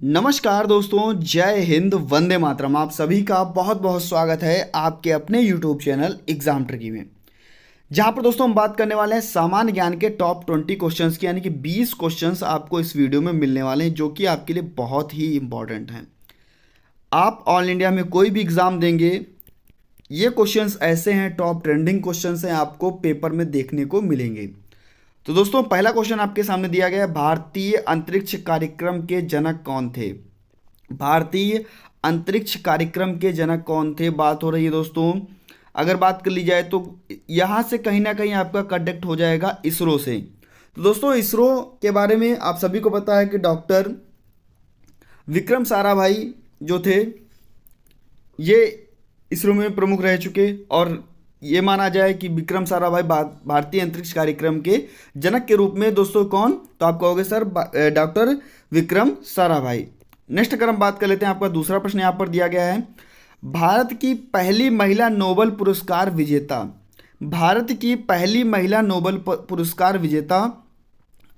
नमस्कार दोस्तों, जय हिंद, वंदे मातरम। आप सभी का बहुत बहुत स्वागत है आपके अपने यूट्यूब चैनल एग्जाम ट्रिकी में, जहां पर दोस्तों हम बात करने वाले हैं सामान्य ज्ञान के टॉप 20 क्वेश्चंस की, यानी कि 20 क्वेश्चंस आपको इस वीडियो में मिलने वाले हैं जो कि आपके लिए बहुत ही इंपॉर्टेंट हैं। आप ऑल इंडिया में कोई भी एग्ज़ाम देंगे, ये क्वेश्चंस ऐसे हैं, टॉप ट्रेंडिंग क्वेश्चंस हैं, आपको पेपर में देखने को मिलेंगे। तो दोस्तों पहला क्वेश्चन आपके सामने दिया गया है, भारतीय अंतरिक्ष कार्यक्रम के जनक कौन थे? भारतीय अंतरिक्ष कार्यक्रम के जनक कौन थे, बात हो रही है दोस्तों। अगर बात कर ली जाए तो यहाँ से कहीं ना कहीं आपका कंडक्ट हो जाएगा इसरो से। तो दोस्तों इसरो के बारे में आप सभी को पता है कि डॉक्टर विक्रम साराभाई जो थे, ये इसरो में प्रमुख रह चुके, और ये माना जाए कि विक्रम साराभाई भारतीय अंतरिक्ष कार्यक्रम के जनक के रूप में दोस्तों कौन, तो आप कहोगे sir doctor Vikram Sarabhai. Next अगर हम बात कर लेते हैं, आपका दूसरा प्रश्न यहाँ पर दिया गया है, भारत की पहली महिला नोबेल पुरस्कार विजेता। भारत की पहली महिला नोबेल पुरस्कार विजेता,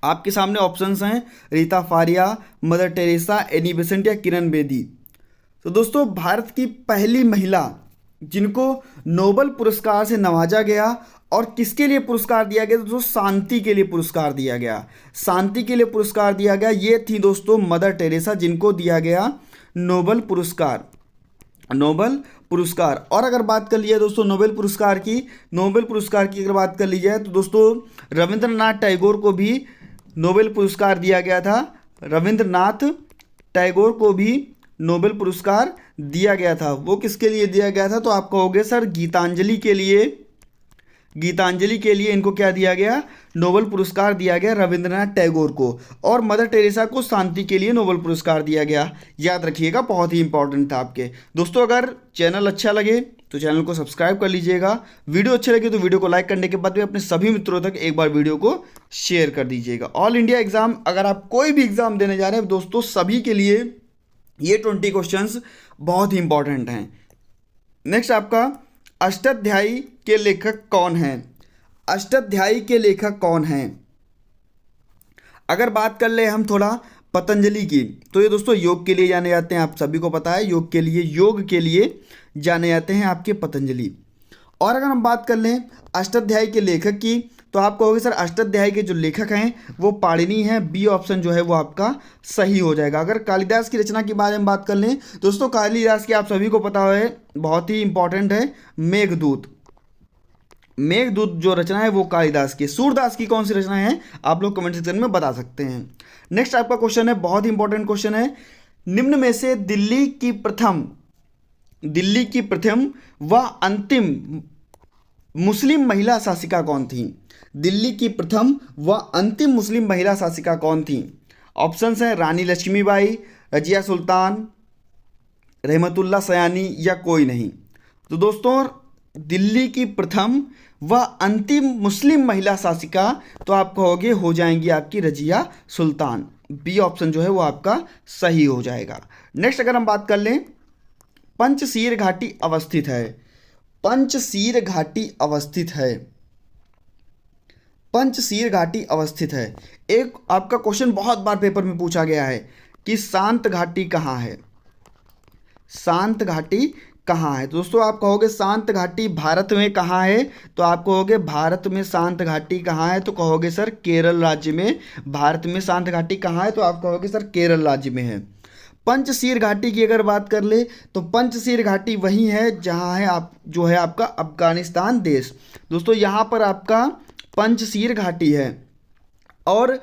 आपके सामने ऑप्शंस हैं Reita Faria, mother Teresa, Annie Besant या किरण बेदी। तो दोस्तों भारत की पहली महिला जिनको नोबेल पुरस्कार से नवाजा गया, और किसके लिए पुरस्कार दिया गया? दोस्तों शांति के लिए पुरस्कार दिया गया, शांति के लिए पुरस्कार दिया गया। ये थी दोस्तों मदर टेरेसा, जिनको दिया गया नोबेल पुरस्कार, नोबेल पुरस्कार। और अगर बात कर लिया दोस्तों नोबेल पुरस्कार की, अगर बात कर ली जाए तो दोस्तों रविंद्रनाथ टैगोर को भी नोबेल पुरस्कार दिया गया था। रविंद्रनाथ टैगोर को भी नोबेल पुरस्कार दिया गया था। वो किसके लिए दिया गया था? तो आप कहोगे सर गीतांजलि के लिए, गीतांजलि के लिए इनको क्या दिया गया? नोबेल पुरस्कार दिया गया रविंद्रनाथ टैगोर को। और मदर टेरेसा को शांति के लिए नोबेल पुरस्कार दिया गया। याद रखिएगा, बहुत ही इंपॉर्टेंट था आपके दोस्तों। अगर चैनल अच्छा लगे तो चैनल को सब्सक्राइब कर लीजिएगा, वीडियो अच्छे लगे तो वीडियो को लाइक करने के बाद में अपने सभी मित्रों तक एक बार वीडियो को शेयर कर दीजिएगा। ऑल इंडिया एग्जाम, अगर आप कोई भी एग्जाम देने जा रहे हैं दोस्तों, सभी के लिए ये 20 क्वेश्चंस बहुत ही इंपॉर्टेंट हैं। नेक्स्ट आपका अष्टाध्यायी के लेखक कौन हैं? अष्टाध्यायी के लेखक कौन हैं? अगर बात कर ले हम थोड़ा पतंजलि की, तो ये दोस्तों योग के लिए जाने जाते हैं, आप सभी को पता है, योग के लिए जाने जाते हैं आपके पतंजलि। और अगर हम बात कर लें अष्टाध्यायी के लेखक की, तो आप कहोगे सर अष्टाध्यायी के जो लेखक हैं वो पाणिनि हैं। बी ऑप्शन जो है वो आपका सही हो जाएगा। अगर कालिदास की रचना के बारे में बात कर लें दोस्तों, कालिदास की आप सभी को पता है, बहुत ही इंपॉर्टेंट है, मेघदूत। मेघदूत जो रचना है वो कालिदास की। सूरदास की कौन सी रचना है आप लोग कमेंट सेक्शन में बता सकते हैं। नेक्स्ट आपका क्वेश्चन है, बहुत ही इंपॉर्टेंट क्वेश्चन है, निम्न में से दिल्ली की प्रथम व अंतिम मुस्लिम महिला शासिका कौन थी? दिल्ली की प्रथम व अंतिम मुस्लिम महिला शासिका कौन थी? ऑप्शंस हैं रानी लक्ष्मीबाई, रजिया सुल्तान, रहमतुल्लाह सयानी या कोई नहीं। तो दोस्तों दिल्ली की प्रथम व अंतिम मुस्लिम महिला शासिका, तो आप कहोगे हो जाएंगी आपकी रजिया सुल्तान। बी ऑप्शन जो है वो आपका सही हो जाएगा। नेक्स्ट अगर हम बात कर लें, पंचशीर घाटी अवस्थित है। पंचशीर घाटी अवस्थित है, पंचशीर घाटी अवस्थित है। एक आपका क्वेश्चन बहुत बार पेपर में पूछा गया है कि शांत घाटी कहाँ है? शांत घाटी कहाँ है? दोस्तों आप कहोगे शांत घाटी भारत में कहाँ है? तो आप कहोगे भारत में शांत घाटी कहाँ है? तो कहोगे सर केरल राज्य में। भारत में शांत घाटी कहाँ है? तो आप कहोगे सर केरल राज्य में है। पंचशीर घाटी की अगर बात कर ले तो पंचशीर घाटी वही है जहाँ है आप, जो है आपका अफगानिस्तान देश। दोस्तों यहाँ पर आपका पंचशीर घाटी है। और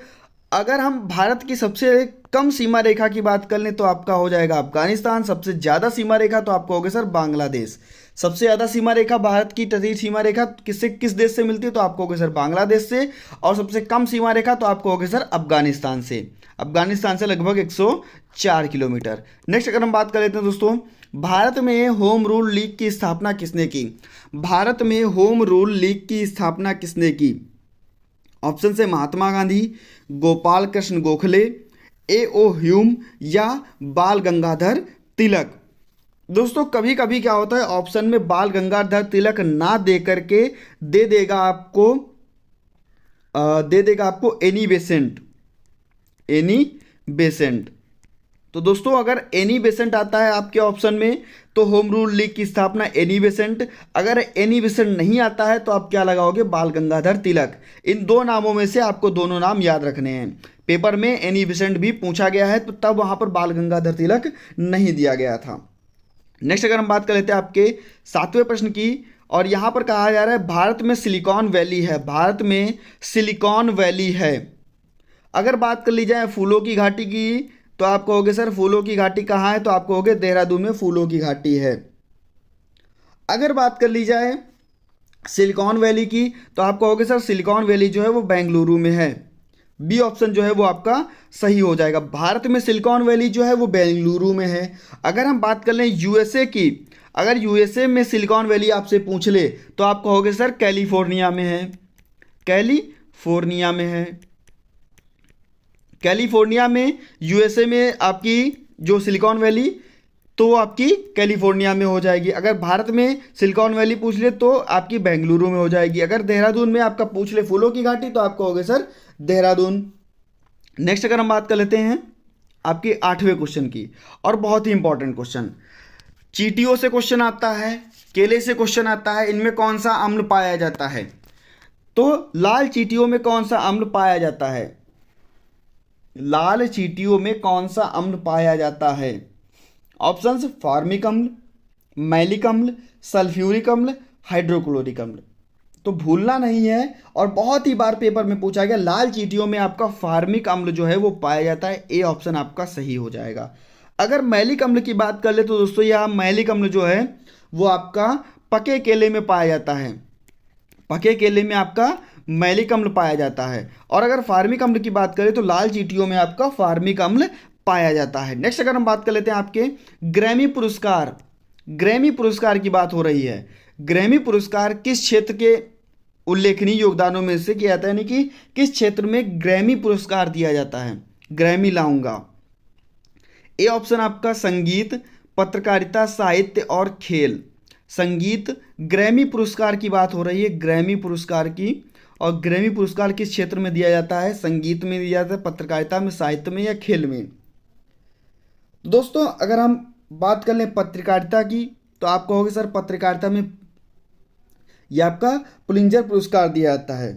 अगर हम भारत की सबसे कम सीमा रेखा की बात कर लें तो आपका हो जाएगा अफगानिस्तान। सबसे ज़्यादा सीमा रेखा तो आपको होगा सर बांग्लादेश। सबसे ज़्यादा सीमा रेखा भारत की तटीय सीमा रेखा किस देश से मिलती है? तो आपको होगा सर बांग्लादेश से। और सबसे कम सीमा रेखा तो आपको होगा सर अफगानिस्तान से। अफगानिस्तान से लगभग 104 किलोमीटर। नेक्स्ट अगर हम बात कर लेते हैं दोस्तों, भारत में होम रूल लीग की स्थापना किसने की? भारत में होम रूल लीग की स्थापना किसने की? ऑप्शन से महात्मा गांधी, गोपाल कृष्ण गोखले, ए.ओ. ह्यूम या बाल गंगाधर तिलक। दोस्तों कभी कभी क्या होता है, ऑप्शन में बाल गंगाधर तिलक ना दे करके दे देगा आपको एनी बेसेंट। तो दोस्तों अगर एनी बेसेंट आता है आपके ऑप्शन में तो होम रूल लीग की स्थापना एनी बेसेंट, अगर एनी बेसेंट नहीं आता है तो आप क्या लगाओगे, बाल गंगाधर तिलक। इन दो नामों में से आपको दोनों नाम याद रखने हैं। पेपर में एनी बेसेंट भी पूछा गया है तो तब वहाँ पर बाल गंगाधर तिलक नहीं दिया गया था। नेक्स्ट अगर हम बात कर लेते हैं आपके 7वें प्रश्न की, और यहाँ पर कहा जा रहा है भारत में सिलिकॉन वैली है, भारत में सिलिकॉन वैली है। अगर बात कर ली जाए फूलों की घाटी की तो आप कहोगे सर फूलों की घाटी कहाँ है, तो आप कहोगे देहरादून में फूलों की घाटी है। अगर बात कर ली जाए सिलिकॉन वैली की तो आप कहोगे सर सिलिकॉन वैली जो है वो बेंगलुरु में है। बी ऑप्शन जो है वो आपका सही हो जाएगा। भारत में सिलिकॉन वैली जो है वो बेंगलुरु में है। अगर हम बात कर लें यूएसए की, अगर यूएसए में सिलिकॉन वैली आपसे पूछ ले तो आप कहोगे सर कैलिफोर्निया में है, कैलिफोर्निया में है। कैलिफोर्निया में यूएसए में आपकी जो सिलिकॉन वैली तो वो आपकी कैलिफोर्निया में हो जाएगी। अगर भारत में सिलिकॉन वैली पूछ ले तो आपकी बेंगलुरु में हो जाएगी। अगर देहरादून में आपका पूछ ले फूलों की घाटी तो आप कहोगे सर देहरादून। नेक्स्ट अगर हम बात कर लेते हैं आपके 8वें क्वेश्चन की, और बहुत ही इंपॉर्टेंट क्वेश्चन, चींटियों से क्वेश्चन आता है, केले से क्वेश्चन आता है, इनमें कौन सा अम्ल पाया जाता है। तो लाल चींटियों में कौन सा अम्ल पाया जाता है, लाल चींटियों में कौन सा अम्ल पाया जाता है। ऑप्शंस फार्मिक अम्ल, मैलिक अम्ल, सल्फ्यूरिक अम्ल, हाइड्रोक्लोरिक अम्ल। तो भूलना नहीं है, और बहुत ही बार पेपर में पूछा गया, लाल चींटियों में आपका फार्मिक अम्ल जो है वो पाया जाता है। ए ऑप्शन आपका सही हो जाएगा। अगर मैलिक अम्ल की बात कर ले तो दोस्तों यह मैलिक अम्ल जो है वो आपका पके केले में पाया जाता है, पके केले में आपका मैलिक अम्ल पाया जाता है। और अगर फार्मिक अम्ल की बात करें तो लाल चींटियों में आपका फार्मिक अम्ल पाया जाता है। नेक्स्ट अगर हम बात कर लेते हैं आपके ग्रैमी पुरस्कार, ग्रैमी पुरस्कार की बात हो रही है। ग्रैमी पुरस्कार किस क्षेत्र के उल्लेखनीय योगदानों में से किया जाता है, यानी कि किस क्षेत्र में ग्रैमी पुरस्कार दिया जाता है, ग्रैमी लाऊंगा। ए ऑप्शन आपका संगीत, पत्रकारिता, साहित्य और खेल। संगीत, ग्रैमी पुरस्कार की बात हो रही है, ग्रैमी पुरस्कार की। और ग्रैमी पुरस्कार किस क्षेत्र में दिया जाता है, संगीत में दिया जाता है, पत्रकारिता में, साहित्य में या खेल में। दोस्तों अगर हम बात कर लें पत्रकारिता की तो आप कहोगे सर पत्रकारिता में यह आपका पुलिंजर पुरस्कार दिया जाता है।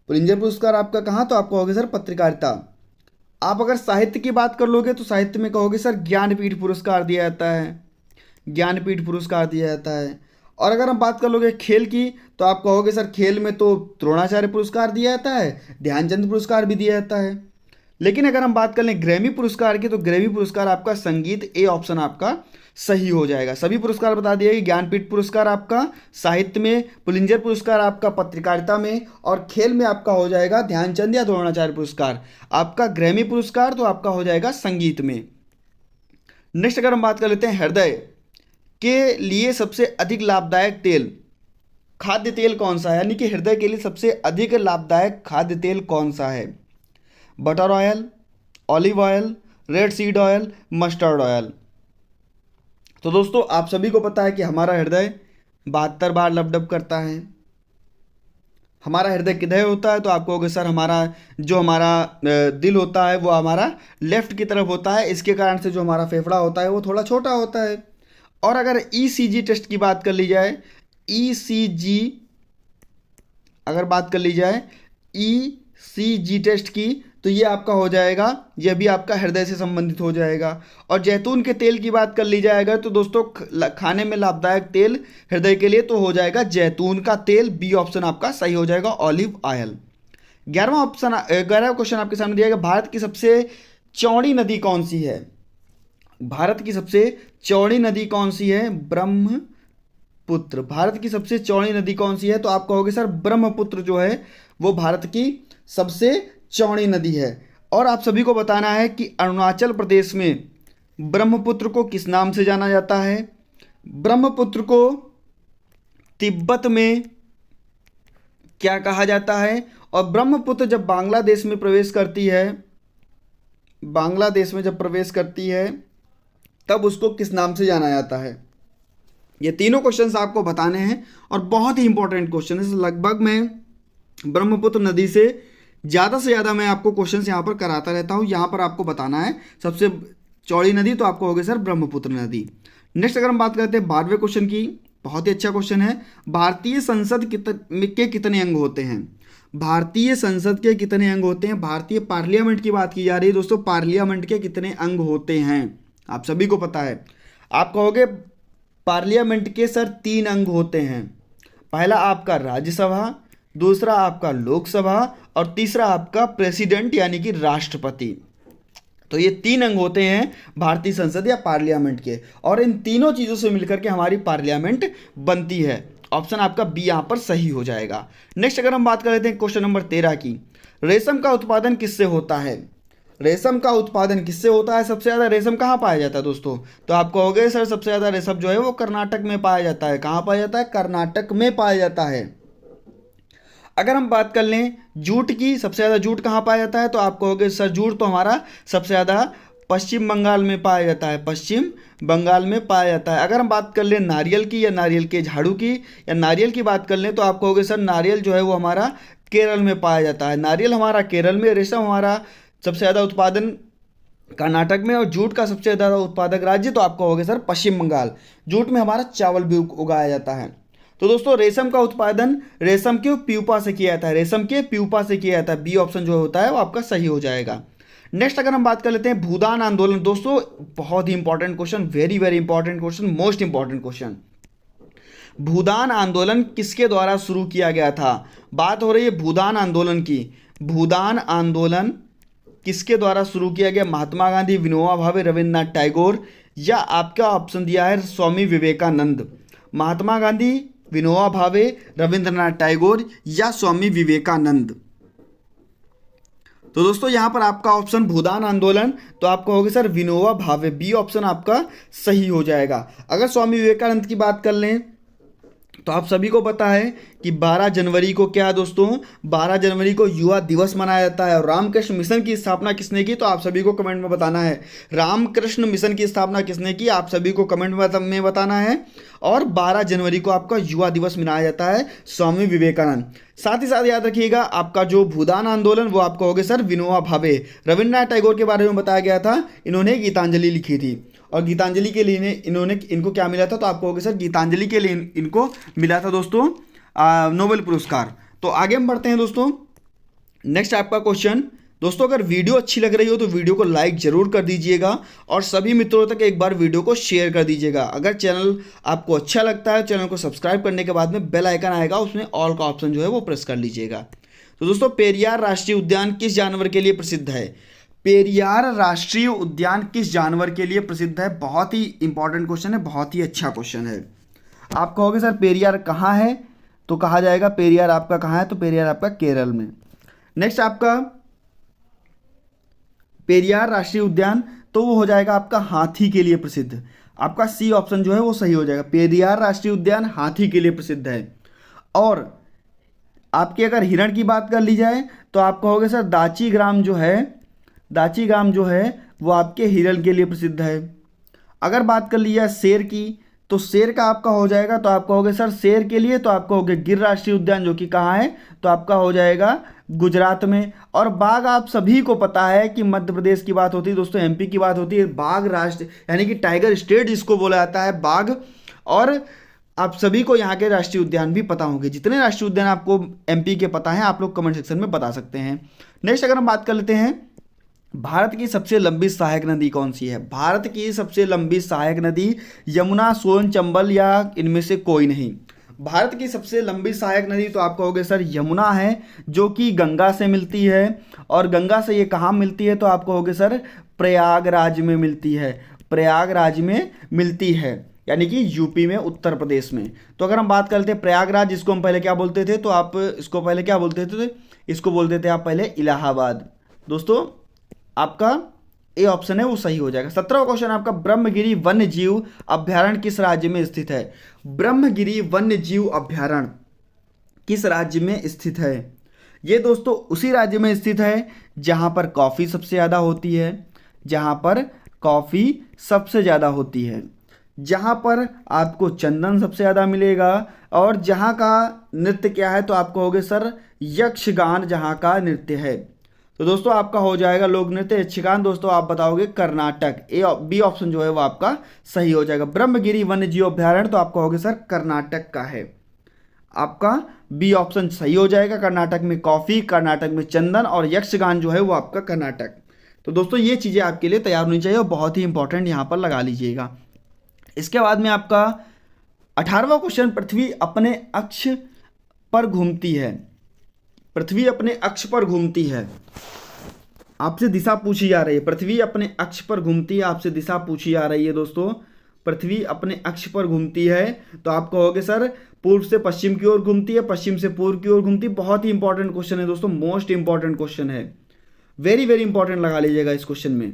पुलिंजर पुरस्कार आपका कहाँ, तो आप कहोगे सर पत्रकारिता। आप अगर साहित्य की बात कर लोगे तो साहित्य में कहोगे सर ज्ञानपीठ पुरस्कार दिया जाता है, ज्ञानपीठ पुरस्कार दिया जाता है। और अगर हम बात कर लोगे खेल की तो आप कहोगे सर खेल में तो द्रोणाचार्य पुरस्कार दिया जाता है, ध्यानचंद पुरस्कार भी दिया जाता है। लेकिन अगर हम बात कर लें ग्रैमी पुरस्कार की तो ग्रैमी पुरस्कार आपका संगीत, ए ऑप्शन आपका सही हो जाएगा। सभी पुरस्कार बता दिए कि ज्ञानपीठ पुरस्कार आपका साहित्य में, पुलिंजर पुरस्कार आपका पत्रकारिता में, और खेल में आपका हो जाएगा ध्यानचंद या द्रोणाचार्य पुरस्कार। आपका ग्रैमी पुरस्कार तो आपका हो जाएगा संगीत में। नेक्स्ट अगर हम बात कर लेते हैं हृदय के लिए सबसे अधिक लाभदायक तेल, खाद्य तेल कौन सा है, यानी कि हृदय के लिए सबसे अधिक लाभदायक खाद्य तेल कौन सा है। Butter oil, olive oil, red seed oil, mustard oil. तो दोस्तों आप सभी को पता है कि हमारा हृदय 72 बार लपडप करता है। हमारा हृदय किधर होता है, तो आप कहोगे सर हमारा दिल होता है वो हमारा लेफ्ट की तरफ होता है। इसके कारण से जो हमारा फेफड़ा होता है वो थोड़ा छोटा होता है। और अगर ईसीजी टेस्ट की बात कर ली जाए, ईसीजी अगर बात कर ली जाए ईसीजी टेस्ट की तो ये आपका हो जाएगा, यह भी आपका हृदय से संबंधित हो जाएगा। और जैतून के तेल की बात कर ली जाएगा तो दोस्तों खाने में लाभदायक तेल हृदय के लिए तो हो जाएगा जैतून का तेल, बी ऑप्शन आपका सही हो जाएगा, ऑलिव ऑयल। 11वां क्वेश्चन आपके सामने दिया गया, भारत की सबसे चौड़ी नदी कौन सी है। भारत की सबसे चौड़ी नदी कौन सी है, ब्रह्मपुत्र। भारत की सबसे चौड़ी नदी कौन सी है, तो आप कहोगे सर ब्रह्मपुत्र जो है वो भारत की सबसे चौड़ी नदी है। और आप सभी को बताना है कि अरुणाचल प्रदेश में ब्रह्मपुत्र को किस नाम से जाना जाता है। ब्रह्मपुत्र को तिब्बत में क्या कहा जाता है, और ब्रह्मपुत्र जब बांग्लादेश में प्रवेश करती है, बांग्लादेश में जब प्रवेश करती है तब उसको किस नाम से जाना जाता है। ये तीनों क्वेश्चंस आपको बताने हैं और बहुत ही इंपॉर्टेंट क्वेश्चन है। लगभग मैं ब्रह्मपुत्र नदी से ज़्यादा मैं आपको क्वेश्चंस यहाँ पर कराता रहता हूँ। यहाँ पर आपको बताना है सबसे चौड़ी नदी, तो आपको होगी सर ब्रह्मपुत्र नदी। नेक्स्ट अगर हम बात करते हैं 12वें क्वेश्चन की, बहुत ही अच्छा क्वेश्चन है। भारतीय संसद के कितने अंग होते हैं? भारतीय संसद के कितने अंग होते हैं? भारतीय पार्लियामेंट की बात की जा रही है दोस्तों। पार्लियामेंट के कितने अंग होते हैं आप सभी को पता है। आप कहोगे पार्लियामेंट के सर 3 अंग होते हैं। पहला आपका राज्यसभा, दूसरा आपका लोकसभा और तीसरा आपका प्रेसिडेंट यानी कि राष्ट्रपति। तो ये 3 अंग होते हैं भारतीय संसद या पार्लियामेंट के, और इन तीनों चीज़ों से मिलकर के हमारी पार्लियामेंट बनती है। ऑप्शन आपका बी यहाँ पर सही हो जाएगा। नेक्स्ट अगर हम बात कर लेते हैं क्वेश्चन नंबर 13 की, रेशम का उत्पादन किससे होता है? रेशम का उत्पादन किससे होता है? सबसे ज़्यादा रेशम कहाँ पाया जाता है दोस्तों? तो आप कहोगे सर सबसे ज़्यादा रेशम जो है वो कर्नाटक में पाया जाता है। कहाँ पाया जाता है? कर्नाटक में पाया जाता है। अगर हम बात कर लें जूट की, सबसे ज़्यादा जूट कहाँ पाया जाता है? तो आप कहोगे सर जूट तो हमारा सबसे ज़्यादा पश्चिम बंगाल में पाया जाता है, पश्चिम बंगाल में पाया जाता है। अगर हम बात कर लें नारियल की या नारियल के झाड़ू की या नारियल की बात कर लें तो आप कहोगे सर नारियल जो है वो हमारा केरल में पाया जाता है। नारियल हमारा केरल में, रेशम हमारा सबसे ज़्यादा उत्पादन कर्नाटक में, और जूट का सबसे ज़्यादा उत्पादक राज्य तो आप कहोगे सर पश्चिम बंगाल। जूट में हमारा चावल भी उगाया जाता है। तो दोस्तों रेशम का उत्पादन रेशम के प्यूपा से किया जाता है, रेशम के प्यूपा से किया जाता है। बी ऑप्शन जो होता है वो आपका सही हो जाएगा। नेक्स्ट अगर हम बात कर लेते हैं भूदान आंदोलन, दोस्तों बहुत ही important question, very very important question, most important question. Bhoodan आंदोलन किसके द्वारा शुरू किया गया था? बात हो रही है भूदान आंदोलन की। भूदान आंदोलन किसके द्वारा शुरू किया गया? महात्मा गांधी, विनोबा भावे, रविन्द्रनाथ टैगोर, या आपका ऑप्शन दिया है स्वामी विवेकानंद। महात्मा गांधी, विनोबा भावे, रविन्द्रनाथ टैगोर या स्वामी विवेकानंद। तो दोस्तों यहाँ पर आपका ऑप्शन भूदान आंदोलन, तो आप कहोगे sir Vinoba Bhave. B option आपका सही हो जाएगा। अगर स्वामी विवेकानंद की बात कर लें तो आप सभी को पता है कि 12 जनवरी को क्या है दोस्तों? 12 जनवरी को युवा दिवस मनाया जाता है। और रामकृष्ण मिशन की स्थापना किसने की? तो आप सभी को कमेंट में बताना है। रामकृष्ण मिशन की स्थापना किसने की? आप सभी को कमेंट में बताना है। और 12 जनवरी को आपका युवा दिवस मनाया जाता है, स्वामी विवेकानंद। साथ ही साथ याद रखिएगा आपका जो भूदान आंदोलन वो आप कहोगे सर विनोबा भावे। रविन्द्रनाथ टैगोर के बारे में बताया गया था, इन्होंने गीतांजलि लिखी थी और गीतांजलि के लिए इनको क्या मिला था? तो आप कहोगे सर गीतांजलि के लिए इनको मिला था दोस्तों नोबेल पुरस्कार। तो आगे हम बढ़ते हैं दोस्तों। नेक्स्ट आपका क्वेश्चन, दोस्तों अगर वीडियो अच्छी लग रही हो तो वीडियो को लाइक जरूर कर दीजिएगा और सभी मित्रों तक एक बार वीडियो को शेयर कर दीजिएगा। अगर चैनल आपको अच्छा लगता है, चैनल को सब्सक्राइब करने के बाद में बेल आइकन आएगा, उसमें ऑल का ऑप्शन जो है वो प्रेस कर लीजिएगा। तो दोस्तों पेरियार राष्ट्रीय उद्यान किस जानवर के लिए प्रसिद्ध है? पेरियार राष्ट्रीय उद्यान किस जानवर के लिए प्रसिद्ध है? बहुत ही इंपॉर्टेंट क्वेश्चन है, बहुत ही अच्छा क्वेश्चन है। आप कहोगे सर पेरियार कहाँ है? तो कहा जाएगा पेरियार आपका कहाँ है? तो पेरियार आपका केरल में। नेक्स्ट आपका पेरियार राष्ट्रीय उद्यान तो वो हो जाएगा आपका हाथी के लिए प्रसिद्ध। आपका सी ऑप्शन जो है वो सही हो जाएगा। पेरियार राष्ट्रीय उद्यान हाथी के लिए प्रसिद्ध है। और आपकी अगर हिरण की बात कर ली जाए तो आप कहोगे सर दाची ग्राम जो है वो आपके हिरण के लिए प्रसिद्ध है। अगर बात कर ली जाए शेर की तो शेर का आपका हो जाएगा, तो आप कहोगे सर शेर के लिए तो आप कहोगे गिर राष्ट्रीय उद्यान जो कि कहाँ है? तो आपका हो जाएगा गुजरात में। और बाघ आप सभी को पता है कि मध्य प्रदेश की बात होती है दोस्तों, एमपी की बात होती है। बाघ राष्ट्र यानी कि टाइगर स्टेट जिसको बोला जाता है बाघ। और आप सभी को यहाँ के राष्ट्रीय उद्यान भी पता होंगे। जितने राष्ट्रीय उद्यान आपको एमपी के पता हैं आप लोग कमेंट सेक्शन में बता सकते हैं। नेक्स्ट अगर हम बात कर लेते हैं भारत की सबसे लंबी सहायक नदी कौन सी है? भारत की सबसे लंबी सहायक नदी यमुना, सोन, चंबल या इनमें से कोई नहीं। भारत की सबसे लंबी सहायक नदी तो आप कहोगे सर यमुना है, जो कि गंगा से मिलती है। और गंगा से ये कहाँ मिलती है? तो आप कहोगे सर प्रयागराज में मिलती है। प्रयागराज में मिलती है यानी कि यूपी में, उत्तर प्रदेश में। तो अगर हम बात करते हैं प्रयागराज, जिसको हम पहले क्या बोलते थे? तो आप इसको पहले क्या बोलते थे? इसको बोलते थे आप पहले इलाहाबाद। दोस्तों आपका ए ऑप्शन है वो सही हो जाएगा। 17वां क्वेश्चन आपका ब्रह्मगिरी वन्य जीव अभ्यारण्य किस राज्य में स्थित है? ब्रह्मगिरी वन्य जीव अभ्यारण्य किस राज्य में स्थित है? ये दोस्तों उसी राज्य में स्थित है जहां पर कॉफ़ी सबसे ज़्यादा होती है, जहां पर कॉफ़ी सबसे ज़्यादा होती है, जहां पर आपको चंदन सबसे ज़्यादा मिलेगा, और जहां का नृत्य क्या है? तो आप कहोगे सर यक्षगान जहां का नृत्य है। तो दोस्तों आपका हो जाएगा लोक नृत्य यक्षगान। दोस्तों आप बताओगे कर्नाटक, बी ऑप्शन जो है वो आपका सही हो जाएगा। ब्रह्मगिरी वन्य जीव अभ्यारण्य, तो आप कहोगे सर कर्नाटक का है, आपका बी ऑप्शन सही हो जाएगा। कर्नाटक में कॉफी, कर्नाटक में चंदन और यक्षगान जो है वो आपका कर्नाटक। तो दोस्तों ये चीज़ें आपके लिए तैयार होनी चाहिए और बहुत ही इंपॉर्टेंट यहाँ पर लगा लीजिएगा। इसके बाद में आपका 18वां क्वेश्चन, पृथ्वी अपने अक्ष पर घूमती है। पृथ्वी अपने अक्ष पर घूमती है, आपसे दिशा पूछी जा रही है। पृथ्वी अपने अक्ष पर घूमती है, आपसे दिशा पूछी जा रही है। दोस्तों पृथ्वी अपने अक्ष पर घूमती है, तो आप कहोगे सर पूर्व से पश्चिम की ओर घूमती है, पश्चिम से पूर्व की ओर घूमती है। बहुत ही इंपॉर्टेंट क्वेश्चन है दोस्तों, मोस्ट इंपॉर्टेंट क्वेश्चन है, वेरी वेरी इंपॉर्टेंट लगा लीजिएगा इस क्वेश्चन में।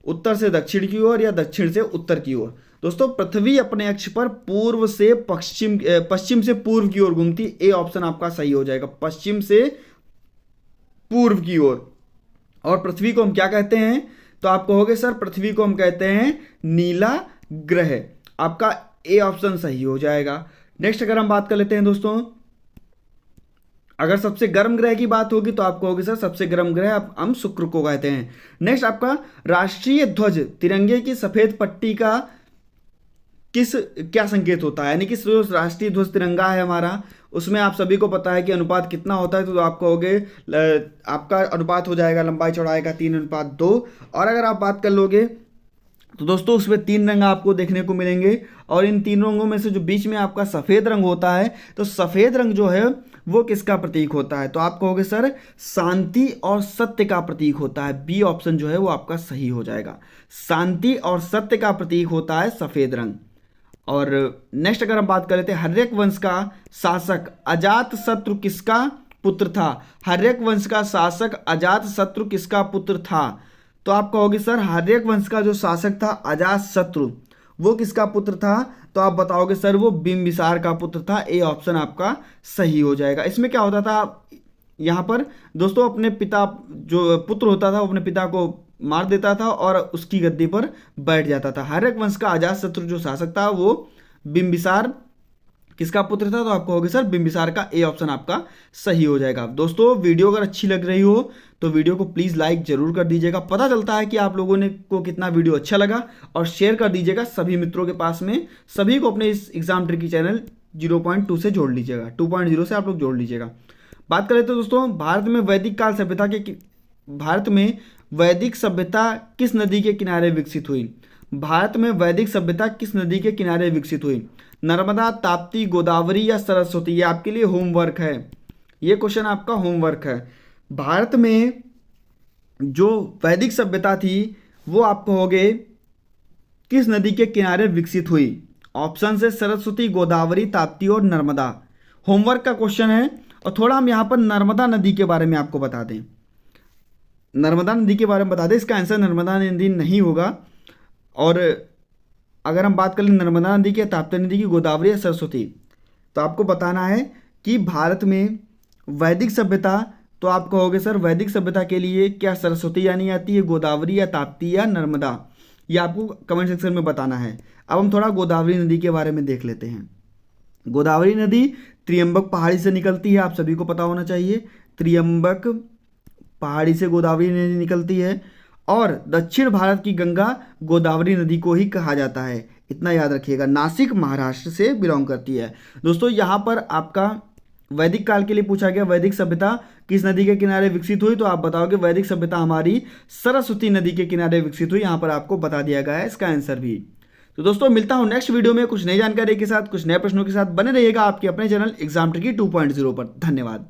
उत्तर से दक्षिण की ओर या दक्षिण से उत्तर की ओर। दोस्तों पृथ्वी अपने अक्ष पर पूर्व से पश्चिम से पूर्व की ओर घूमती, ए ऑप्शन आपका सही हो जाएगा, पश्चिम से पूर्व की ओर। और पृथ्वी को हम क्या कहते हैं, तो आप कहोगे सर पृथ्वी को हम कहते हैं नीला ग्रह, आपका ए ऑप्शन सही हो जाएगा। नेक्स्ट अगर हम बात कर लेते हैं दोस्तों, अगर सबसे गर्म ग्रह की बात होगी तो आप कहोगे सर सबसे गर्म ग्रह हम शुक्र को कहते हैं। नेक्स्ट आपका राष्ट्रीय ध्वज तिरंगे की सफेद पट्टी का क्या संकेत होता है, यानी कि जो राष्ट्रीय ध्वज तिरंगा है हमारा, उसमें आप सभी को पता है कि अनुपात कितना होता है, तो आप कहोगे आपका अनुपात हो जाएगा लंबाई चौड़ाई का 3:2। और अगर आप बात कर लोगे तो दोस्तों उसमें 3 रंग आपको देखने को मिलेंगे, और इन 3 रंगों में से जो बीच में आपका सफ़ेद रंग होता है, तो सफ़ेद रंग जो है वो किसका प्रतीक होता है, तो आप कहोगे सर शांति और सत्य का प्रतीक होता है। बी ऑप्शन जो है वो आपका सही हो जाएगा, शांति और सत्य का प्रतीक होता है सफ़ेद रंग। और नेक्स्ट अगर हम बात कर लेते हैं, हर्यक वंश का शासक अजात शत्रु किसका पुत्र था। हर्यक वंश का शासक अजात शत्रु किसका पुत्र था, तो आप कहोगे सर हर्यक वंश का जो शासक था अजात शत्रु, वो किसका पुत्र था, तो आप बताओगे सर वो बिंबिसार का पुत्र था। ए ऑप्शन आपका सही हो जाएगा। इसमें क्या होता था, यहाँ पर दोस्तों अपने पिता जो पुत्र होता था वो अपने पिता को मार देता था और उसकी गद्दी पर बैठ जाता था। हर्यक वंश का अजातशत्रु जो शासक था वो बिंबिसार किसका पुत्र था, तो आप कहोगे सर बिंबिसार का। ए ऑप्शन आपका सही हो जाएगा। दोस्तों वीडियो अगर अच्छी लग रही हो तो वीडियो को प्लीज़ लाइक जरूर कर दीजिएगा, पता चलता है कि आप लोगों ने को कितना वीडियो अच्छा लगा, और शेयर कर दीजिएगा सभी मित्रों के पास में। सभी को अपने इस एग्जाम ट्रिकी चैनल 0.2 से जोड़ लीजिएगा, 2.0 से आप लोग जोड़ लीजिएगा। बात करें तो दोस्तों भारत में वैदिक सभ्यता किस नदी के किनारे विकसित हुई। भारत में वैदिक सभ्यता किस नदी के किनारे विकसित हुई, नर्मदा, ताप्ती, गोदावरी या सरस्वती। ये आपके लिए होमवर्क है, ये क्वेश्चन आपका होमवर्क है। भारत में जो वैदिक सभ्यता थी वो आप कहोगे किस नदी के किनारे विकसित हुई। ऑप्शन से सरस्वती, गोदावरी, ताप्ती और नर्मदा। होमवर्क का क्वेश्चन है। और थोड़ा हम यहाँ पर नर्मदा नदी के बारे में आपको बता दें, नर्मदा नदी के बारे में बता दें। इसका आंसर नर्मदा नदी नहीं होगा। और अगर हम बात करें नर्मदा नदी की, ताप्ती नदी की, गोदावरी या सरस्वती, तो आपको बताना है कि भारत में वैदिक सभ्यता, तो आप कहोगे सर वैदिक सभ्यता के लिए क्या सरस्वती यानी आती है, गोदावरी या ताप्ती या नर्मदा, ये आपको कमेंट सेक्शन में बताना है। अब हम थोड़ा गोदावरी नदी के बारे में देख लेते हैं। गोदावरी नदी त्रियंबक पहाड़ी से निकलती है, आप सभी को पता होना चाहिए। त्रियंबक पहाड़ी से गोदावरी नदी निकलती है, और दक्षिण भारत की गंगा गोदावरी नदी को ही कहा जाता है, इतना याद रखिएगा। नासिक महाराष्ट्र से बिलोंग करती है। दोस्तों यहाँ पर आपका वैदिक काल के लिए पूछा गया वैदिक सभ्यता किस नदी के किनारे विकसित हुई, तो आप बताओगे वैदिक सभ्यता हमारी सरस्वती नदी के किनारे विकसित हुई। यहाँ पर आपको बता दिया गया है इसका आंसर भी। तो दोस्तों मिलता हूँ नेक्स्ट वीडियो में कुछ नई जानकारी के साथ, कुछ नए प्रश्नों के साथ। बने रहिएगा आपके अपने चैनल एग्जाम ट्रिकी 2.0 पर। धन्यवाद।